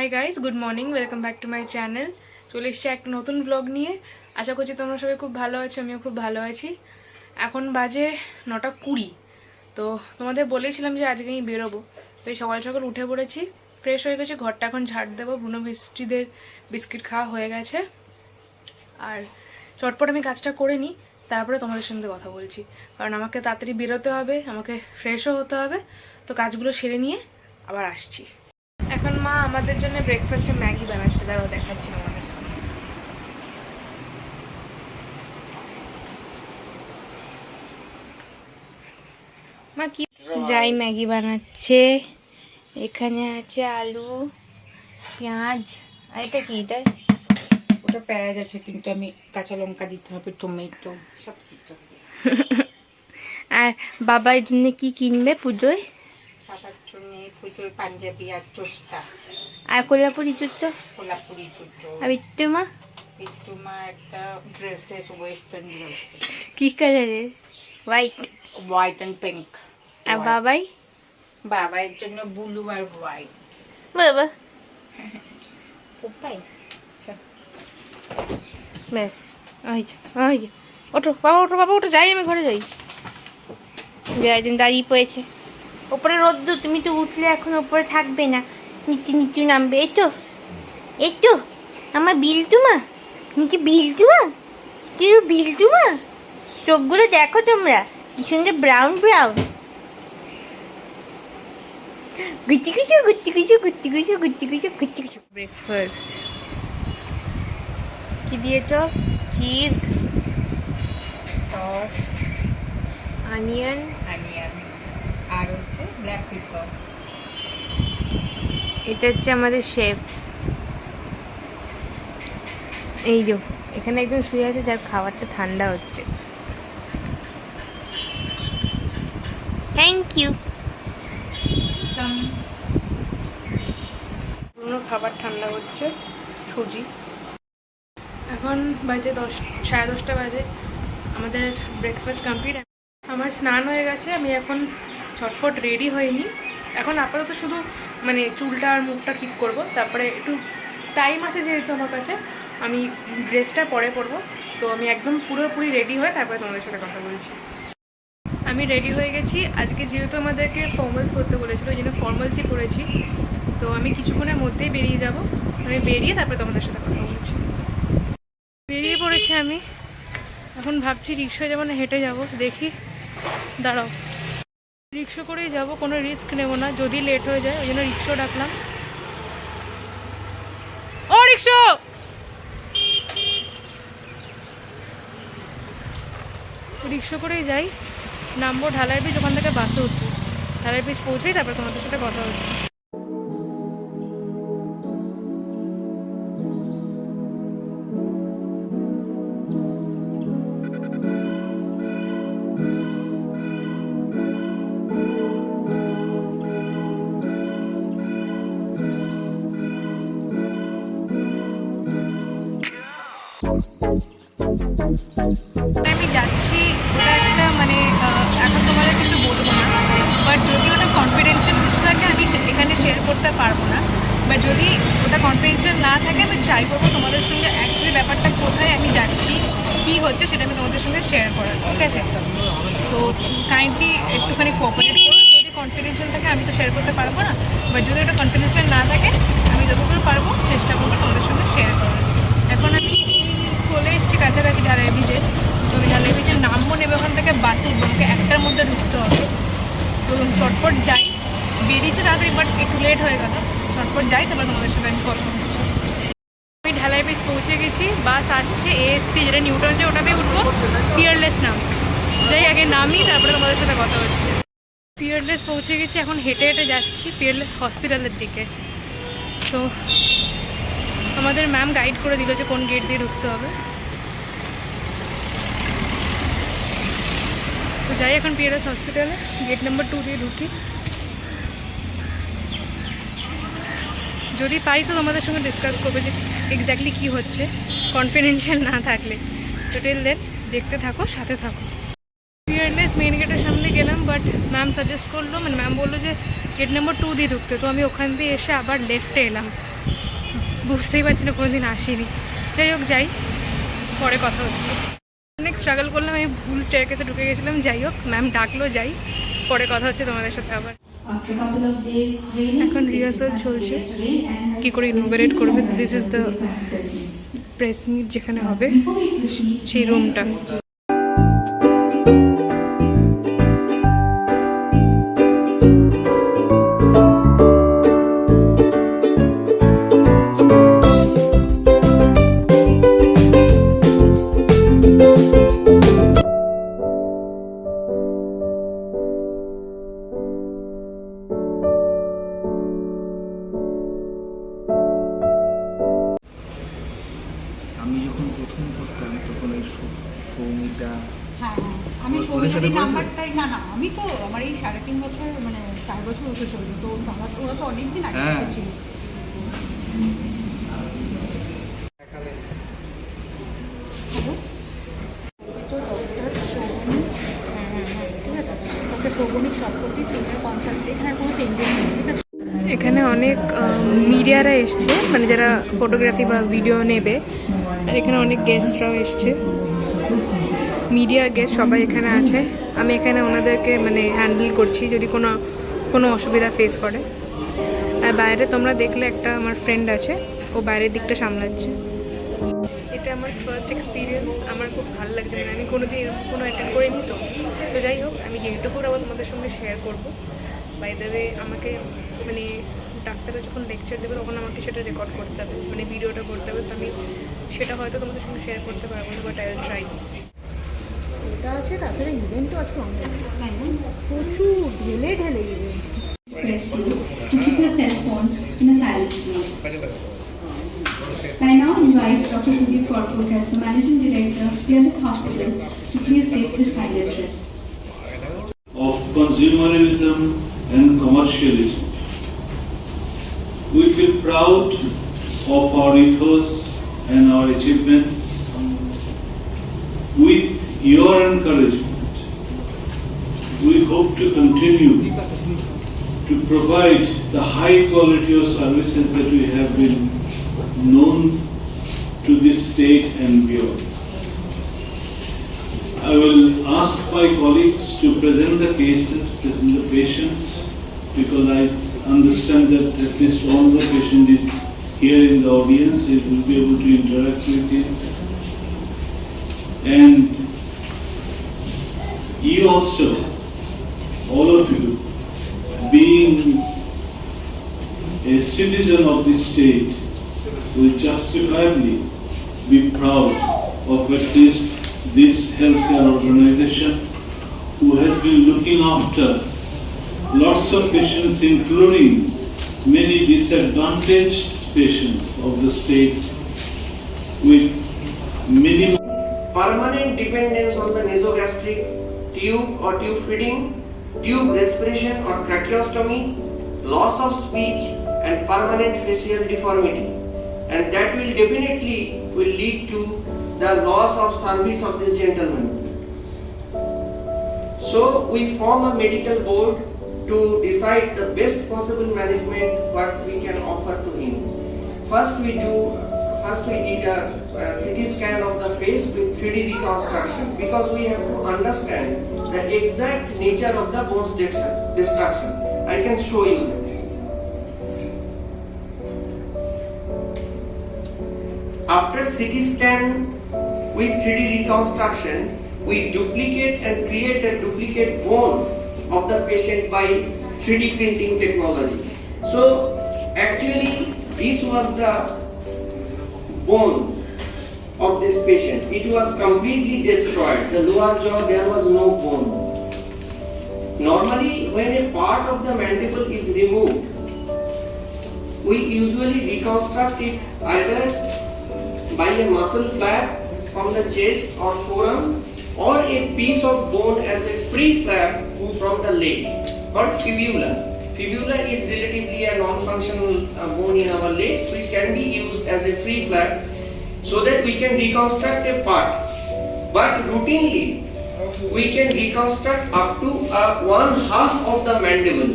Hi guys, good morning, welcome back to my channel. চলে এসছি একটা নতুন ব্লগ নিয়ে। আশা করছি তোমরা সবাই খুব ভালো আছো, আমিও খুব ভালো আছি। এখন বাজে 9:20। তো তোমাদের বলেছিলাম যে আজকে আমি বেরোবো, তো এই সকাল সকাল উঠে পড়েছি, ফ্রেশ হয়ে গেছে, ঘরটা এখন ঝাড় দেবো। বুনো বৃষ্টিদের বিস্কিট খাওয়া হয়ে গেছে, আর চটপট আমি কাজটা করে নিই, তারপরে তোমাদের সঙ্গে কথা বলছি। কারণ আমাকে তাড়াতাড়ি বেরোতে হবে, আমাকে ফ্রেশও হতে হবে, তো কাজগুলো সেরে নিয়ে আবার আসছি। এখন মা আমাদের জন্য ব্রেকফাস্টে ম্যাগি বানাচ্ছে, দাঁড়াও দেখাচ্ছি আমাদের। মা কি ড্রাই ম্যাগি বানাচ্ছে? এখানে আছে আলু, পেঁয়াজ, আর এটা কি? ওটা পেঁয়াজ আছে, কিন্তু আমি কাঁচা লঙ্কা দিতে হবে, টমেটো সব দিতে হবে। আর বাবার জন্য কি কিনবে পুজোয়? বাবার জন্য পুজোয় পাঞ্জাবি আর চোস্তা, আর কোলাপুরি জুতো? কোলাপুরি জুতো। আর একটু মা একটা ড্রেসেস, ওয়েস্টার্ন ড্রেস। কি কালারের? White and pink. আর বাবাই? বাবার জন্য ব্লু আর হোয়াইট। বাবা উপায় ব্যাস, ওই ওঠো বাবা, ওঠো বাবা, ওঠো, যাই আমি ঘরে যাই। একদিন দাঁড়িয়ে পড়েছে, ওপরে রোদ্দু, তুমি তো উঠলে এখন ওপরে থাকবে না, নিচু নিচু নামবে। এই তো আমার বিলটুমা, নিচে বিলটুমা, কি বিলটুমা, চোখগুলো দেখো তোমরা কি সুন্দর ব্রাউন ব্রাউন। গুচি গুচু গুচি গুচু গুচি গুচু গুচি গুচু গুচি গুচু। ব্রেকফাস্ট কি দিয়েছ? চিজ, সস, অনিয়ন, আর হচ্ছে ব্ল্যাক পেপার। এটা হচ্ছে আমাদের শেফ। এই যে এখানে একজন শুয়ে আছে, যার খাবারটা ঠান্ডা হচ্ছে। Thank you. পুরোনো খাবার ঠান্ডা হচ্ছে, সুজি। এখন বাজে 10, 10:30 বাজে। আমাদের ব্রেকফাস্ট কমপ্লিট। আমার স্নান হয়ে গেছে, আমি এখন ছটফট রেডি হয়নি। এখন আপাতত শুধু মানে চুলটা আর মুখটা ঠিক করব, তারপরে একটু টাইম আছে যেহেতু আমার কাছে, আমি ড্রেসটা পরে পরবো। তো আমি একদম পুরোপুরি রেডি হয়ে তারপরে তোমাদের সাথে কথা বলছি। আমি রেডি হয়ে গেছি। আজকে যেহেতু আমাদেরকে ফর্মালস পরতে বলেছিল, ওই জন্য ফর্মালসই পরেছি। তো আমি কিছুক্ষণের মধ্যেই বেরিয়ে যাব। আমি বেরিয়ে তারপরে তোমাদের সাথে কথা বলছি। বেরিয়ে পড়েছি আমি, এখন ভাবছি রিক্সায় যাবো না হেঁটে যাব, দেখি। দাঁড়াও, রিক্সা করেই যাব, কোনো রিস্ক নেব না, যদি লেট হয়ে যায়। ওই জন্য রিক্সা ডাকলাম। ও রিক্সা, রিক্সা করেই যাই, নামবো ঢালাই ব্রিজ, ওখান থেকে বাসে উঠবো। ঢালাই ব্রিজ পৌঁছেই তারপরে তোমাদের সাথে কথা হচ্ছে। আমি যাচ্ছি, ওটা একটা মানে এখন তোমাদের কিছু বলবো না, বাট যদি ওটা কনফিডেন্সিয়াল কিছু থাকে আমি এখানে শেয়ার করতে পারবো না। বাট যদি ওটা কনফিডেন্সিয়াল না থাকে, আমি ট্রাই করবো তোমাদের সঙ্গে অ্যাকচুয়ালি ব্যাপারটা কোথায় আমি যাচ্ছি, কী হচ্ছে, সেটা আমি তোমাদের সঙ্গে শেয়ার করার, ঠিক আছে? তো কাইন্ডলি একটুখানি কোঅপারেট করো। যদি কনফিডেন্সিয়াল থাকে আমি তো শেয়ার করতে পারবো না, বাট যদি ওটা কনফিডেন্সিয়াল না থাকে আমি যতদূর পারবো চেষ্টা করবো তোমাদের সঙ্গে শেয়ার করার। এখন আমি চলে এসেছি কাছাকাছি ঢালাই ব্রিজে। তো আমি ঢালাই ব্রিজের নামবো, নেবে ওখান থেকে বাসে উঠবো, আমাকে 1টার মধ্যে ঢুকতে হবে। তো চটপট যাই, বেরিয়েছে তাড়াতাড়ি, বাট একটু লেট হয়ে গেল। চটপট যাই, তারপর তোমাদের সাথে আমি কথা বলছি। আমি ঢালাই ব্রিজ পৌঁছে গেছি, বাস আসছে এএসসি, যেটা নিউটন, যে ওটাতেই উঠবো। পিয়ারলেস নাম, যাই আগে নামি, তারপরে তোমাদের সাথে কথা হচ্ছে। পিয়ারলেস পৌঁছে গেছি, এখন হেঁটে হেঁটে যাচ্ছি পিয়ারলেস হসপিটালের দিকে। তো আমাদের ম্যাম গাইড করে দিল যে কোন গেট দিয়ে ঢুকতে হবে। তো যাই এখন পিয়ারলেস হসপিটালে, গেট নাম্বার 2 দিয়ে ঢুকি। যদি পারি তো তোমাদের সঙ্গে ডিসকাস করবে যে এক্স্যাক্টলি কী হচ্ছে, কনফিডেন্সিয়াল না থাকলে। তো টিল দেন দেখতে থাকো, সাথে থাকো। পিয়ারলেস মেন গেটের সামনে গেলাম, বাট ম্যাম সাজেস্ট করলো, মানে ম্যাম বললো যে গেট নাম্বার 2 দিয়ে ঢুকতে। তো আমি ওখান দিয়ে এসে আবার লেফটে এলাম, বুঝতেই পারছি না, কোনোদিন আসিনি। যাই হোক, যাই, পরে কথা হচ্ছে। অনেক স্ট্রাগল করলাম, আমি ভুল স্টেয়ার কেসে ঢুকে গেছিলাম। যাই হোক, ম্যাম ডাকলো, যাই, পরে কথা হচ্ছে তোমাদের সাথে আবার। এখন রিহার্সাল চলছে, কি করে ইনোগ্রেট করবে। This is the press meet যেখানে হবে, সেই রুমটা। আমি যখন প্রথম করতাম তখন ওই সৌমিতা হ্যাঁ, আমি ওদের সাথে সৌমিতার করেছো? নাম্বারটাই না, আমি তো আমার এই 3.5 বছর মানে 4 বছর হতে চলবে, তো ওরা তো অনেকদিন আগে হ্যাঁ। থেকে ছিল। হ্যালো, তো ডক্টর শোভনী, হ্যাঁ ঠিক আছে, ডক্টর শোভনী সরস্বতী, সিনিয়র কনসালটেন্ট, এখানে কোনো চেঞ্জেস নেই, ঠিক আছে। এখানে অনেক মিডিয়ারা এসছে, মানে যারা ফটোগ্রাফি বা ভিডিও নেবে, আর এখানে অনেক গেস্টরাও এসছে, মিডিয়া গেস্ট সবাই এখানে আছে। আমি এখানে ওনাদেরকে মানে হ্যান্ডেল করছি যদি কোনো অসুবিধা ফেস করে। আর বাইরে তোমরা দেখলে একটা আমার ফ্রেন্ড আছে, ও বাইরের দিকটা সামলাচ্ছে। এটা আমার ফার্স্ট এক্সপিরিয়েন্স, আমার খুব ভালো লাগছে, মানে আমি কোনোদিন এরকম কোনো অ্যাটেন্ড করিনি। তো যাই হোক, আমি যেটুকু আবার তোমাদের সঙ্গে শেয়ার করবো। বাই দ্য ওয়ে, আমাকে মানে ডাক্তাররা যখন লেকচার দেবে তখন আমাকে সেটা রেকর্ড করতে হবে, মানে ভিডিওটা করতে হবে। তো আমি সেটা হয়তো তোমাদের সঙ্গে শেয়ার করতে পারবো না, বাট আই উইল ট্রাই। এটা আছে, তাছাড়া ইভেন্টও আছে অনেক, প্রচুর ঢেলে event. Questions to keep your cell phones in a silent mode. I now invite Dr. Sujit Korpulkar, the Managing Director of Peerless Hospital, to please give his kind address. Of consumerism and commercialism. We feel proud of our ethos and our achievements. With your encouragement, we hope to continue to provide the high quality of services that we have been known to this state and beyond. I will ask my colleagues to present the cases, present the patients, because I understand that at least one of the patient is here in the audience. He will be able to interact with him. And you also, all of you, being a citizen of this state, will justifiably be proud of at least this healthcare organization who has been looking after lots of patients, including many disadvantaged patients of the state with minimum permanent dependence on the nasogastric tube or tube feeding, tube respiration or tracheostomy, loss of speech and permanent facial deformity, and that will definitely lead to the loss of service of this gentleman. So we form a medical board to decide the best possible management what we can offer to him. First we did a CT scan of the face with 3D reconstruction, because we have to understand the exact nature of the bone's destruction. I can show you. After CT scan with 3D reconstruction, we duplicate and create a duplicate bone of the patient by 3D printing technology. So actually this was the bone of this patient. It was completely destroyed. The lower jaw, there was no bone. Normally when a part of the mandible is removed, we usually reconstruct it either by a muscle flap from the chest or forearm, or a piece of bone as a free flap from the leg called fibula. Fibula is relatively a non-functional bone in our leg, which can be used as a free flap so that we can reconstruct a part. But routinely we can reconstruct up to 1/2 of the mandible.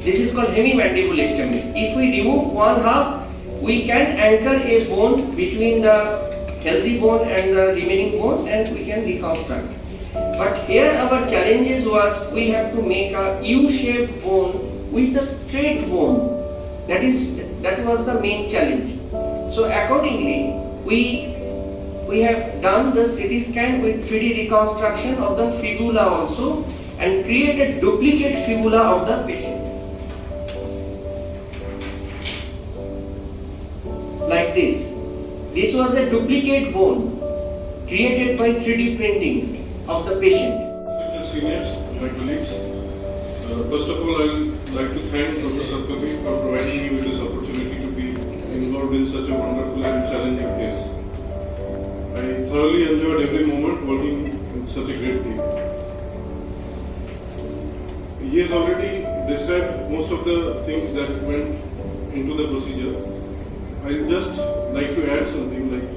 This is called hemimandibulectomy. If we remove 1/2, we can anchor a bone between the healthy bone and the remaining bone and we can reconstruct. But here our challenges was we have to make a U-shaped bone with a straight bone. That was the main challenge. So accordingly, we have done the CT scan with 3D reconstruction of the fibula also and created duplicate fibula of the patient. Like this. This was a duplicate bone created by 3D printing of the patient. Respected seniors, my colleagues, first of all, I would like to thank Dr. Sarkari for providing me with this opportunity to be involved in such a wonderful and challenging case. I thoroughly enjoyed every moment working in such a great team. He has already described most of the things that went into the procedure. I'll just like to add something like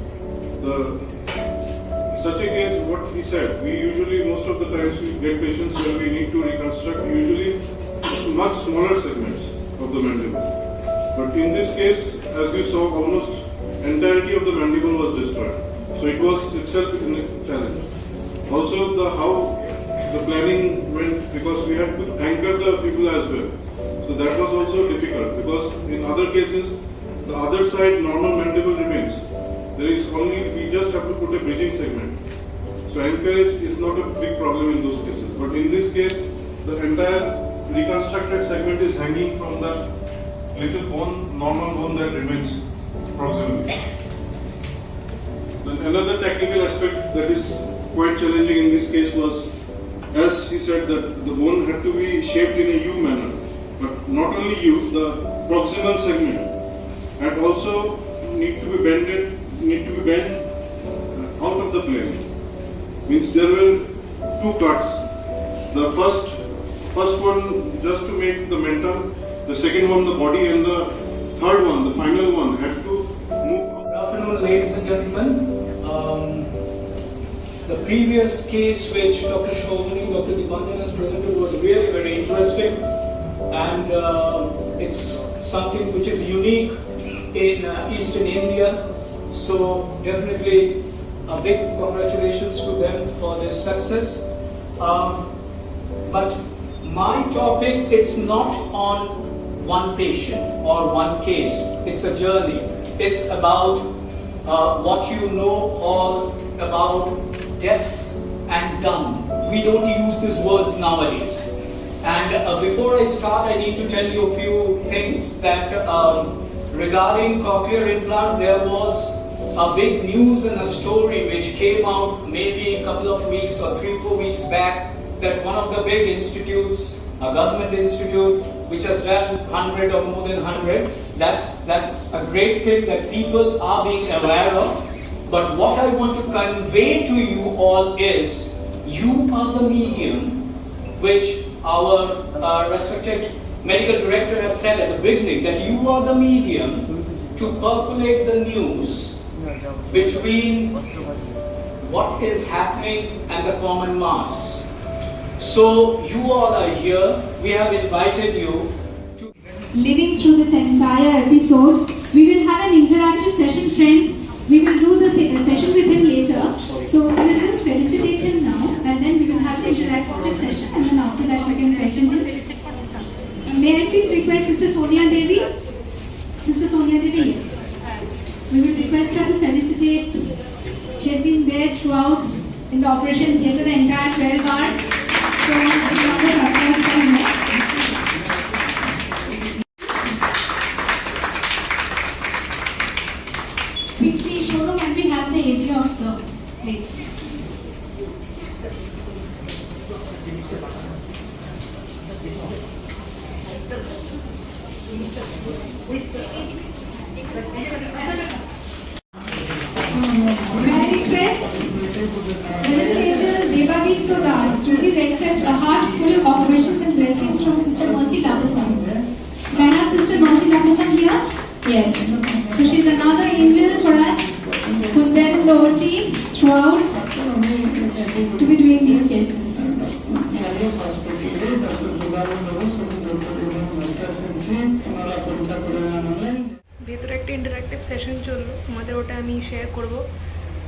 such a case, what he said, we usually most of the times we get patients when we need to reconstruct usually much smaller segments of the mandible. But in this case, as you saw, almost entirety of the mandible was destroyed. So it was itself a challenge. Also how the planning went, because we had to anchor the fibula as well. So that was also difficult because in other cases, the other side normal mandible remains. There is only, we just have to put a bridging segment. So anchorage is not a big problem in those cases. But in this case, the entire reconstructed segment is hanging from the little bone, normal bone that remains proximally. Then another technical aspect that is quite challenging in this case was, as he said, that the bone had to be shaped in a U manner. But not only U, the proximal segment had also need to be bent out of the plane. Means there were two cuts. The first one just to make the mentum, the second one the body, and the third one, the final one, had to move. Good afternoon, ladies and gentlemen. The previous case which Dr. Shobhani, Dr. Dipanjan has presented was really very interesting, and it's something which is unique in Eastern India. So definitely a big congratulations to them for this success. But my topic, it's not on one patient or one case. It's a journey. It's about what you know all about deaf and dumb. We don't use these words nowadays. And before I start, I need to tell you a few things that regarding cochlear implant, there was a big news and a story which came out maybe a couple of weeks or 3-4 weeks back, that one of the big institutes, a government institute, which has done 100 or more than 100, that's a great thing that people are being aware of. But what I want to convey to you all is, you are the medium which our respected medical director has said at the beginning, that you are the medium to percolate the news between what is happening and the common mass. So you all are here. We have invited you to Living through this entire episode, we will have an interactive session, friends. We will do the session with him later. So we will just felicitate him now, and then we will have the interactive session, and then after that you can question him. May I please request Sister Sonia Devi? Sister Sonia Devi, yes. We will request her to felicitate. She had been there throughout in the operation theatre the entire 12 hours. So we have a applause for her. Quickly, Shoro, can we have the AV of sir, please? May I request the little angel Devavit Das to please accept a heart full of wishes and blessings from Sister Mercy Lapasam. Can I have Sister Mercy Lapasam here? Yes. So she's another angel for us who's there in the OT throughout to be doing these cases. ভেতরে একটা interactive session চললো, তোমাদের ওটা আমি share করব।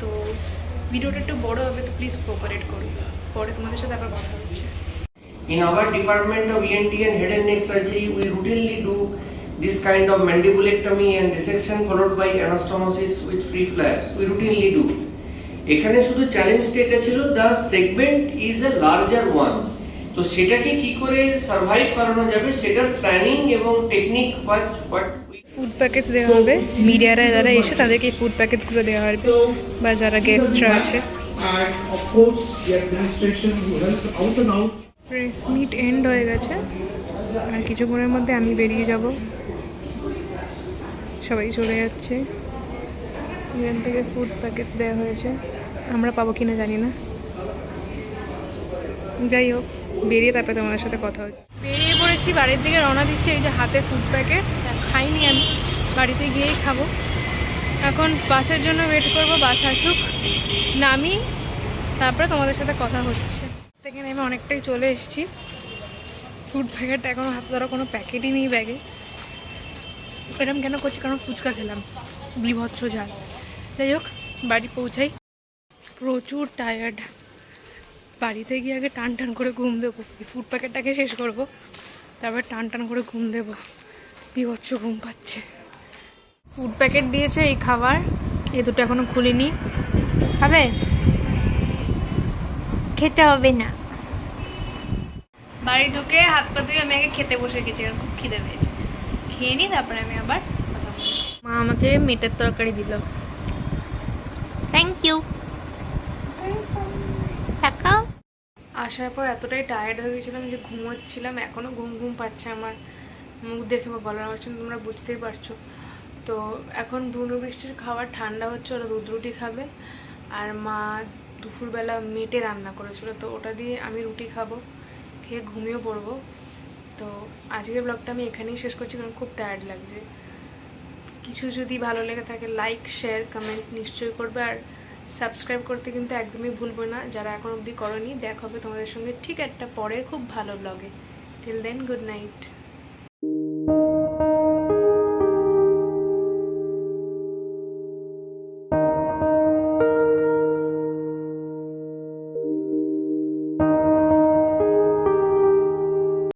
তো ভিডিওটা একটু বড় হবে, তো প্লিজ কোঅপারেট করো। পরে তোমাদের সাথে আবার কথা হচ্ছে। In our department of ENT and head and neck surgery, we routinely do this kind of mandibulectomy and dissection followed by anastomosis with free flaps. We routinely do. এখানে শুধু চ্যালেঞ্জটা এটা ছিল, the segment is a larger one. তো সেটাকে কি করে survive করানো যাবে সেটার প্ল্যানিং এবং টেকনিক ফুড প্যাকেজ দেওয়া হবে, মিডিয়ারা যারা এসে তাদেরকে ফুড প্যাকেজগুলো দেওয়া হবে, বা যারা গেস্টরা আছে। And of course, the administration will help out and out. Press meet end হয়ে গেছে, আর কিছুক্ষণের মধ্যে আমি বেরিয়ে যাব। সবাই চলে যাচ্ছে। এখান থেকে ফুড প্যাকেজ দেওয়া হয়েছে, আমরা পাবো কিনা জানি না। যাই হোক, বেরিয়ে তারপরে তোমাদের সাথে কথা হচ্ছে। বেরিয়ে পড়েছি, বাড়ির দিকে রওনা দিচ্ছে। এই যে হাতে ফুড প্যাকেট, খাইনি আমি, বাড়িতে গিয়েই খাবো। এখন বাসের জন্য ওয়েট করব, বাস আসুক, নামি, তারপরে তোমাদের সাথে কথা হচ্ছে। থেকে নেমে অনেকটাই চলে এসেছি। ফুড প্যাকেটটা এখনও হাতে ধরা কোনো প্যাকেটই নেই ব্যাগে। এরকম কেন করছি? কারণ ফুচকা খেলাম, বিভৎস ঝাল। যাই হোক, বাড়ি পৌঁছাই। প্রচুর টায়ার্ড, বাড়িতে গিয়ে আগে টান টান করে ঘুম দেবো। এই ফুড প্যাকেটটাকে শেষ করবো, তারপর টান টান করে ঘুম দেবো। বিভৎস ঘুম পাচ্ছে। ফুড প্যাকেট দিয়েছে এই খাবার, এ দুটো এখনো খুলিনি। খাবে? খেতে হবে না। বাড়ি ঢুকে হাত পা ধুয়ে আমি আগে খেতে বসে গেছি, কারণ খুব খিদে পেয়েছে। খেয়ে নিই, তারপরে আমি আবার কথা বলছি। মা আমাকে মেটের তরকারি দিল, থ্যাংক ইউ। আসার পর এতটাই টায়ার্ড হয়ে গেছিলাম যে ঘুমোচ্ছিলাম, এখনও ঘুম ঘুম পাচ্ছে আমার। মুখ দেখে বা গলার আওয়াজ শুনে তোমরা বুঝতেই পারছো। তো এখন ব্রুনো বৃষ্টির খাবার ঠান্ডা হচ্ছে, ওরা দুধ রুটি খাবে। আর মা দুপুরবেলা মেটে রান্না করেছিল, তো ওটা দিয়ে আমি রুটি খাবো, খেয়ে ঘুমিয়ে পড়বো। তো আজকের ব্লগটা আমি এখানেই শেষ করছি, কারণ খুব টায়ার্ড লাগছে। কিছু যদি ভালো লেগে থাকে লাইক, শেয়ার, কমেন্ট নিশ্চয়ই করবে। আর সাবস্ক্রাইব করতে কিন্তু একদমই ভুলবো না, যারা এখন অবধি করনি। দেখা হবে তোমাদের সঙ্গে ঠিক একটা পরে খুব ভালো ব্লগে। Till then, good night.